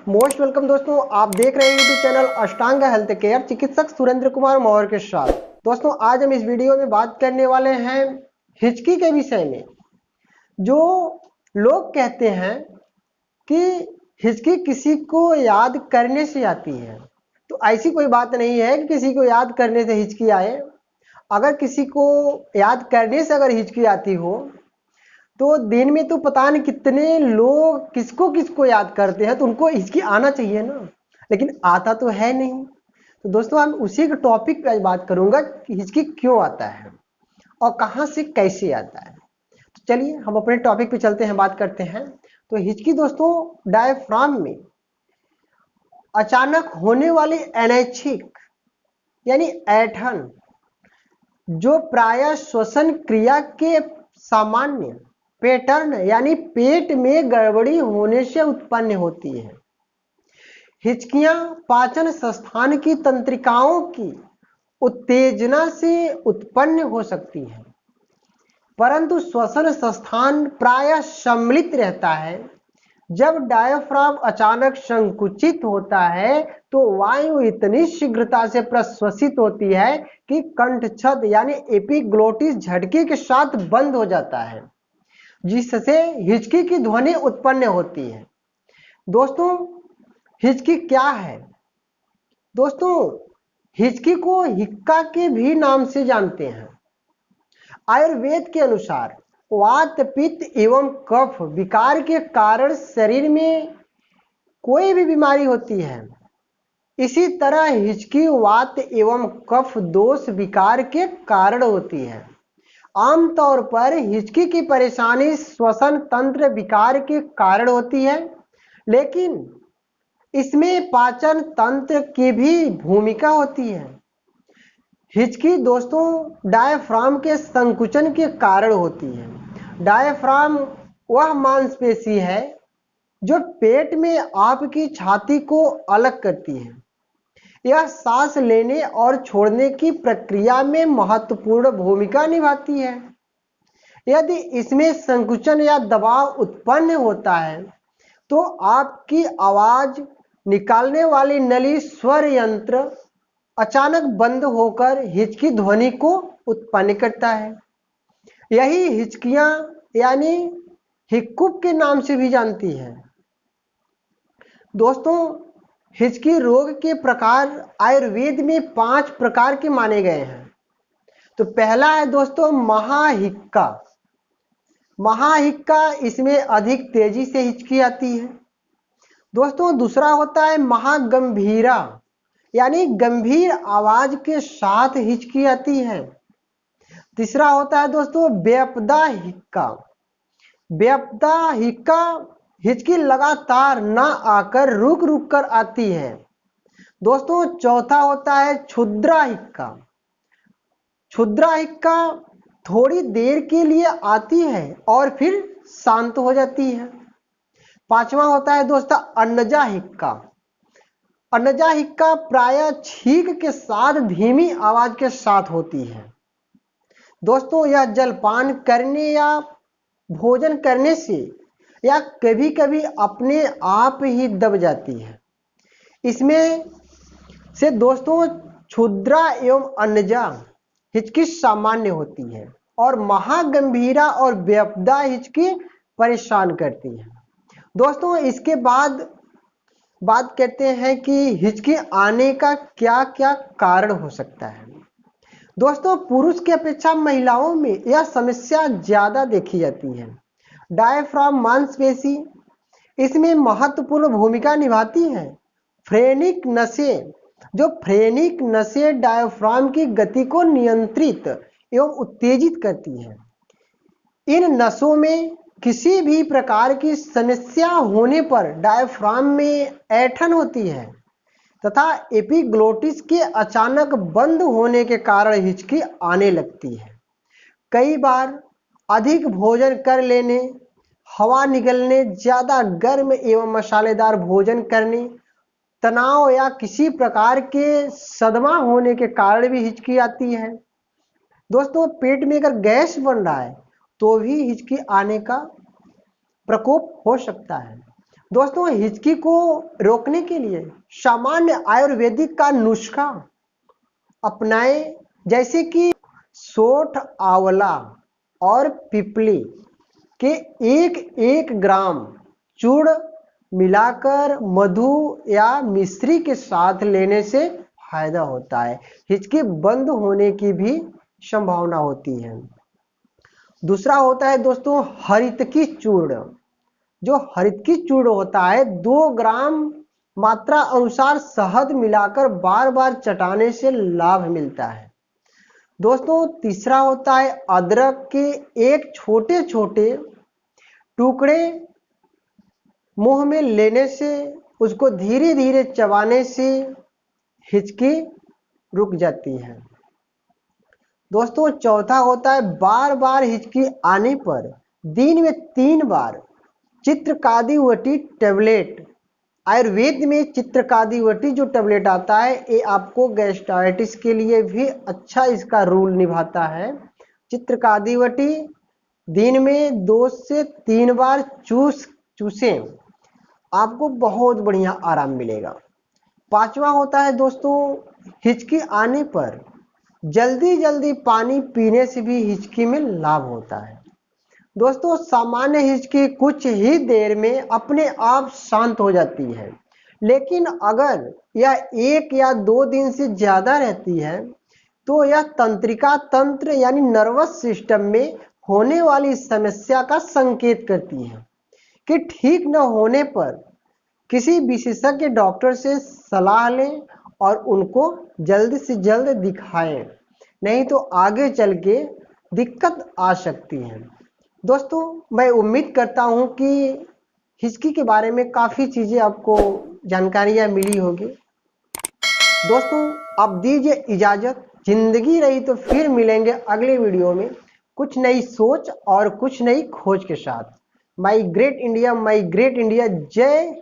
Most welcome दोस्तों, आप देख रहे हैं यूट्यूब चैनल अष्टांग हेल्थ केयर चिकित्सक सुरेंद्र कुमार मौर्य के साथ। दोस्तों आज हम इस वीडियो में बात करने वाले हैं हिचकी के विषय में। जो लोग कहते हैं कि हिचकी किसी को याद करने से आती है, तो ऐसी कोई बात नहीं है कि किसी को याद करने से हिचकी आए। अगर किसी को याद करने से अगर हिचकी आती हो तो दिन में तो पता नहीं कितने लोग किसको किसको याद करते हैं, तो उनको हिचकी आना चाहिए ना, लेकिन आता तो है नहीं। तो दोस्तों हम उसी के टॉपिक पे आज बात करूंगा कि हिचकी क्यों आता है और कहाँ से कैसे आता है। तो चलिए हम अपने टॉपिक पे चलते हैं, बात करते हैं। तो हिचकी दोस्तों डायफ्राम में अचानक होने वाली अनैच्छिक यानी ऐंठन, जो प्रायः श्वसन क्रिया के सामान्य पैटर्न यानी पेट में गड़बड़ी होने से उत्पन्न होती है। हिचकियां पाचन संस्थान की तंत्रिकाओं की उत्तेजना से उत्पन्न हो सकती है, परंतु श्वसन संस्थान प्रायः सम्मिलित रहता है। जब डायफ्राम अचानक संकुचित होता है तो वायु इतनी शीघ्रता से प्रश्वसित होती है कि कंठछद यानी एपिग्लोटिस झटके के साथ बंद हो जाता है, जिससे हिचकी की ध्वनि उत्पन्न होती है। दोस्तों हिचकी क्या है? दोस्तों हिचकी को हिक्का के भी नाम से जानते हैं। आयुर्वेद के अनुसार वात पित्त एवं कफ विकार के कारण शरीर में कोई भी बीमारी होती है, इसी तरह हिचकी वात एवं कफ दोष विकार के कारण होती है। आमतौर पर हिचकी की परेशानी श्वसन तंत्र विकार के कारण होती है, लेकिन इसमें पाचन तंत्र की भी भूमिका होती है। हिचकी दोस्तों डायफ्राम के संकुचन के कारण होती है। डायफ्राम वह मांसपेशी है जो पेट में आपकी छाती को अलग करती है। यह सांस लेने और छोड़ने की प्रक्रिया में महत्वपूर्ण भूमिका निभाती है। यदि इसमें संकुचन या दबाव उत्पन्न होता है तो आपकी आवाज निकालने वाली नली स्वर यंत्र अचानक बंद होकर हिचकी ध्वनि को उत्पन्न करता है। यही हिचकियां यानी हिक्कुप के नाम से भी जानती है। दोस्तों हिचकी रोग के प्रकार आयुर्वेद में 5 प्रकार के माने गए हैं। तो पहला है दोस्तों महाहिक्का। महाहिक्का, इसमें अधिक तेजी से हिचकी आती है। दोस्तों दूसरा होता है महागंभीरा, यानी गंभीर आवाज के साथ हिचकी आती है। तीसरा होता है दोस्तों बेपदा हिक्का। बेपदा हिक्का हिचकी लगातार ना आकर रुक रुक कर आती है। दोस्तों चौथा होता है क्षुद्रा हिक्का। क्षुद्रा हिक्का थोड़ी देर के लिए आती है और फिर शांत हो जाती है। पांचवा होता है दोस्तों अन्नजा हिक्का। अन्नजा हिक्का प्रायः छींक के साथ धीमी आवाज के साथ होती है। दोस्तों यह जलपान करने या भोजन करने से या कभी कभी अपने आप ही दब जाती है। इसमें से दोस्तों क्षुद्रा एवं अन्नजा हिचकी सामान्य होती है और महागंभीरा और बेपदा हिचकी परेशान करती है। दोस्तों इसके बाद बात करते हैं कि हिचकी आने का क्या क्या कारण हो सकता है। दोस्तों पुरुष की अपेक्षा महिलाओं में यह समस्या ज्यादा देखी जाती है। डायफ्राम मांसपेशी इसमें महत्वपूर्ण भूमिका निभाती है। फ्रेनिक नसें, जो फ्रेनिक नसें डायफ्राम की गति को नियंत्रित एवं उत्तेजित करती है। इन नसों में किसी भी प्रकार की समस्या होने पर डायफ्राम में ऐंठन होती है तथा एपिग्लोटिस के अचानक बंद होने के कारण हिचकी आने लगती है। कई बार अधिक भोजन कर लेने, हवा निगलने, ज्यादा गर्म एवं मसालेदार भोजन करने, तनाव या किसी प्रकार के सदमा होने के कारण भी हिचकी आती है। दोस्तों पेट में अगर गैस बन रहा है तो भी हिचकी आने का प्रकोप हो सकता है। दोस्तों हिचकी को रोकने के लिए सामान्य आयुर्वेदिक का नुस्खा अपनाएं, जैसे कि सोंठ, आंवला और पिपली के 1-1 ग्राम चूर्ण मिलाकर मधु या मिश्री के साथ लेने से फायदा होता है। हिचकी बंद होने की भी संभावना होती है। दूसरा होता है दोस्तों हरितकी चूर्ण। जो हरितकी चूर्ण होता है 2 ग्राम मात्रा अनुसार शहद मिलाकर बार बार चटाने से लाभ मिलता है। दोस्तों तीसरा होता है अदरक के एक छोटे छोटे टुकड़े मुंह में लेने से, उसको धीरे धीरे चबाने से हिचकी रुक जाती है। दोस्तों चौथा होता है बार बार हिचकी आने पर दिन में 3 बार चित्रकादिवटी टेबलेट। आयुर्वेद में चित्रकादिवटी जो टेबलेट आता है ये आपको गैस्ट्राइटिस के लिए भी अच्छा इसका रोल निभाता है। चित्रकादिवटी दिन में 2 से 3 बार चूसें, आपको बहुत बढ़िया आराम मिलेगा। पांचवा होता है दोस्तों हिचकी आने पर जल्दी जल्दी पानी पीने से भी हिचकी में लाभ होता है। दोस्तों सामान्य हिचकी कुछ ही देर में अपने आप शांत हो जाती है, लेकिन अगर यह 1 या 2 दिन से ज्यादा रहती है तो यह तंत्रिका तंत्र यानी नर्वस सिस्टम में होने वाली समस्या का संकेत करती है कि ठीक न होने पर किसी विशेषज्ञ डॉक्टर से सलाह लें और उनको जल्द से जल्द दिखाएं, नहीं तो आगे चल के दिक्कत आ सकती है। दोस्तों मैं उम्मीद करता हूं कि हिचकी के बारे में काफ़ी चीज़ें आपको जानकारियां मिली होगी। दोस्तों अब दीजिए इजाज़त, जिंदगी रही तो फिर मिलेंगे अगले वीडियो में कुछ नई सोच और कुछ नई खोज के साथ। My great India, my great India, जय